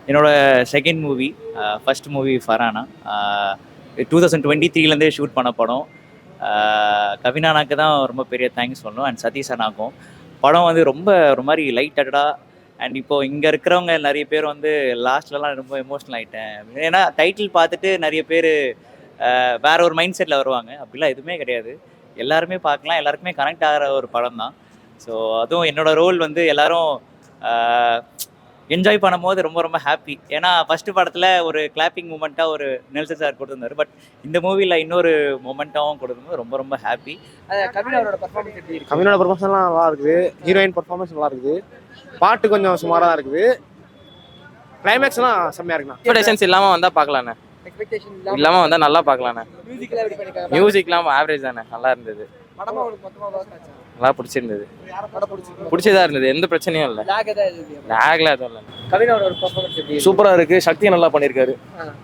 என்னோட second movie, first movie ஃபரானா. 2023லேருந்தே ஷூட் பண்ண படம். கவினானாக்கு தான் ரொம்ப பெரிய தேங்க்ஸ் சொல்லணும், அண்ட் சதீஷ் அண்ணாக்கும். படம் வந்து ரொம்ப ஒரு மாதிரி லைட் ஹார்ட்டடாக, அண்ட் இப்போது இங்கே இருக்கிறவங்க நிறைய பேர் வந்து லாஸ்ட்லலாம் ரொம்ப எமோஷ்னல் ஆகிட்டேன். ஏன்னா டைட்டில் பார்த்துட்டு நிறைய பேர் வேற ஒரு மைண்ட் செட்டில் வருவாங்க. அப்படிலாம் எதுவுமே கிடையாது. எல்லாருமே பார்க்கலாம், எல்லாருக்குமே கனெக்ட் ஆகிற ஒரு படம் தான். ஸோ அதுவும் என்னோட ரோல் வந்து எல்லாரும் என்ஜாய் பண்ணும்போது ரொம்ப ரொம்ப ஹாப்பி. ஏன்னா ஃபஸ்ட்டு படத்தில் ஒரு கிளாப்பிங் மூமெண்ட்டாக ஒரு நெல்சன் சார் கொடுத்துருந்தாரு. பட் இந்த மூவியில் இன்னொரு மொமெண்ட்டாகவும் கொடுக்கும்போது ரொம்ப ரொம்ப ஹாப்பி. கவினோட பர்ஃபார்மன்ஸ்லாம் நல்லா இருக்குது. ஹீரோயின் பர்ஃபார்மன்ஸ் நல்லா இருக்குது. பாட்டு கொஞ்சம் சுமாராக தான் இருக்குது. கிளைமேக்ஸ்லாம் செம்மையாக இருக்குண்ணா. எக்ஸ்பெக்டேஷன்ஸ் இல்லாமல் வந்தால் பார்க்கலாண்ணே. இல்லாமல் வந்தால் நல்லா பார்க்கலாண்ணே. மியூசிக்லாம் ஆவரேஜ் தானே, நல்லா இருந்தது. நல்லா பிடிச்சிருந்தது. பிடிச்சதா இருந்தது, எந்த பிரச்சனையும் இல்லை. லேக்ல எதுவும் இல்லை. கவினோட பர்ஃபார்மன்ஸ் எப்படி? சூப்பரா இருக்கு. சக்தி நல்லா பண்ணிருக்காரு.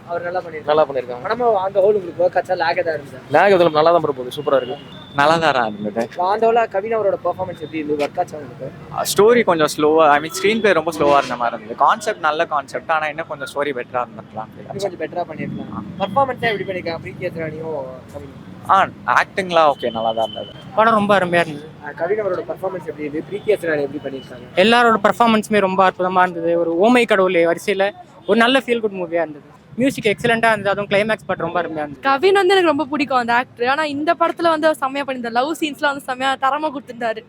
அவர் நல்லா பண்ணிருக்காங்க. பண்ணிருக்காங்க. அந்த ஹோல் உங்களுக்கு ஒர்க் ஆச்சா? லேக் தான் இருந்தது. லேக் எதுவும் நல்லா தான் போகுது. சூப்பரா இருக்கு. நல்லா தான் இருந்தது. அந்த ஹோல கவினோட பர்ஃபார்மன்ஸ் எப்படி இருந்தது? ஒர்க் ஆச்சா உங்களுக்கு? ஸ்டோரி கொஞ்சம் ஸ்லோவா, ஐ மீன் ஸ்க்ரீன் பிளே ரொம்ப ஸ்லோவா இருந்த மாதிரி இருந்தது. கான்செப்ட் நல்ல கான்செப்ட், ஆனால் இன்னும் கொஞ்சம் ஸ்டோரி பெட்டரா இருந்திருக்கலாம். கொஞ்சம் பெட்டரா பண்ணிருக்கலாம். பர்ஃபார்மன்ஸ் எப்படி பண்ணிருக்காங்க பிரீத்தி அத்ரானியும் கவினும்? ஆக்டிங்லாம் ஓகே, நல்லா தான் இருந்தது. படம் ரொம்ப அருமையாக இருந்தது. கவினோட பர்ஃபார்மன்ஸ் எப்படி இருந்தது? பிரீத்தி அத்ரானி எப்படி பண்ணியிருக்காங்க? எல்லாரோட பர்ஃபார்மன்ஸுமே ரொம்ப அற்புதமாக இருந்தது. ஒரு ஓமை கடவுளே வரிசையில் ஒரு நல்ல ஃபீல் குட் மூவியாக இருந்தது. மியூசிக் எக்ஸலண்ட்டாக இருந்தது. அதுவும் கிளைமேக்ஸ் பாட்டு ரொம்ப அருமையாக இருந்தது. கவின் வந்து எனக்கு ரொம்ப பிடிக்கும் அந்த ஆக்டர். ஆனால் இந்த படத்தில் வந்து அவர் செம்மையாக பண்ணியிருந்தார். லவ் சீன்ஸ்லாம் வந்து செம்மையாக தரமாக கொடுத்துருந்தாரு.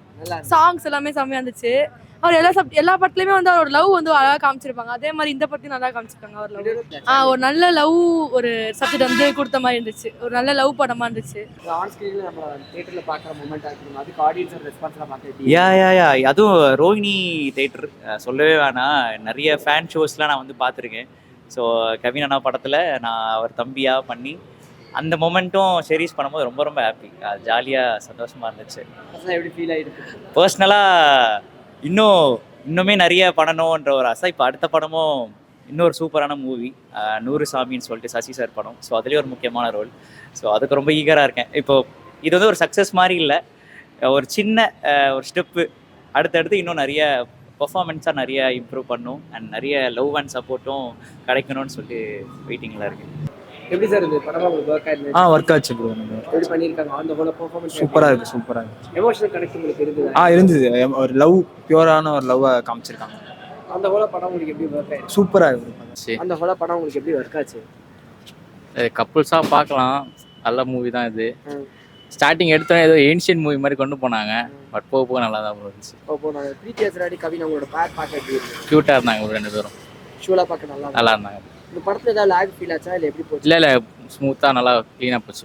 சாங்ஸ் எல்லாமே செம்மையாக இருந்துச்சு. அவர் எல்லா படத்துலையுமே வந்து அவரோட லவ் வந்து அழகாக காமிச்சிருப்பாங்க. அதே மாதிரி இந்த படத்தையும் நல்லா காமிச்சிருக்காங்க. அவர் லவ் ஒரு நல்ல லவ் ஒரு சப்ஜெக்ட் வந்து கொடுத்த மாதிரி இருந்துச்சு. ஒரு நல்ல லவ் படமாக இருந்துச்சு. ஆன் ஸ்கிரீன்ல நம்ம தியேட்டர்ல பார்க்குற மூமெண்ட் ஆகணும், அதுக்கு ஆடியன்ஸோட ரெஸ்பான்ஸ்லாம் பார்த்துட்டு யா அதுவும் ரோஹிணி தேட்டர் சொல்லவே வேணாம். நிறைய ஃபேன் ஷோஸ்லாம் நான் வந்து பார்த்துருக்கேன். ஸோ கவின் அண்ணா படத்தில் நான் அவர் தம்பியாக பண்ணி அந்த மொமெண்ட்டும் ஷெரீஸ் பண்ணும்போது ரொம்ப ரொம்ப ஹாப்பி. ஜாலியாக சந்தோஷமாக இருந்துச்சு. எப்படி ஃபீல் ஆகிருக்கு? பர்சனலாக இன்னுமே நிறைய பண்ணணுன்ற ஒரு ஆசை. இப்போ அடுத்த படமும் இன்னொரு சூப்பரான மூவி 100 சாமின்னு சொல்லிட்டு சசி சார் படம். ஸோ அதுலேயே ஒரு முக்கியமான ரோல். ஸோ அதுக்கு ரொம்ப ஈகராக இருக்கேன். இப்போது இது வந்து ஒரு சக்ஸஸ் மாதிரி இல்லை, ஒரு சின்ன ஒரு ஸ்டெப்பு. அடுத்தடுத்து இன்னும் நிறைய பர்ஃபார்மன்ஸாக நிறைய இம்ப்ரூவ் பண்ணும், அண்ட் நிறைய லவ் அண்ட் சப்போர்ட்டும் கிடைக்கணும்னு சொல்லிட்டு வெயிட்டிங்கில் இருக்குது. எப்படி சார் இது படம் உங்களுக்கு ஒர்க் ஆயிடுச்சு? ஒர்க் ஆச்சு ப்ரோ. எப்படி பண்ணிருக்காங்க? அந்த ஹோல பெர்ஃபார்மன்ஸ் சூப்பரா இருக்கு. எமோஷனல் கனெக்ட் உங்களுக்கு இருந்தது? இருந்தது. ஒரு லவ், பியூரான ஒரு லவ் காமிச்சிருக்காங்க. அந்த ஹோல படம் உங்களுக்கு எப்படி ஒர்க் ஆயிடுச்சு? சூப்பரா இருக்கு. அந்த ஹோல படம் உங்களுக்கு எப்படி ஒர்க் ஆச்சு? கப்புள்ஸாக பார்க்கலாம், நல்ல மூவி தான் இது. ஸ்டார்டிங் எடுத்தோன்னே ஏதோ ஏன்ஷியன் மூவி மாதிரி கொண்டு போனாங்க. பட் போக நல்லா தான் இருந்துச்சு. பிரீத்தி அத்ரானி கவின் அவங்களோட பேர் பார்க்க எப்படி இருந்துச்சு? க்யூட்டாக இருந்தாங்க ஒரு 2 பேரும். ஷூலா பார்க்க நல்லா இருந்தாங்க. இந்த படத்துல ஏதாவது லாக் ஃபீல் ஆச்சா இல்லை எப்படி போச்சு? இல்லை ஸ்மூத்தாக நல்லா க்ளீனாக போச்சு.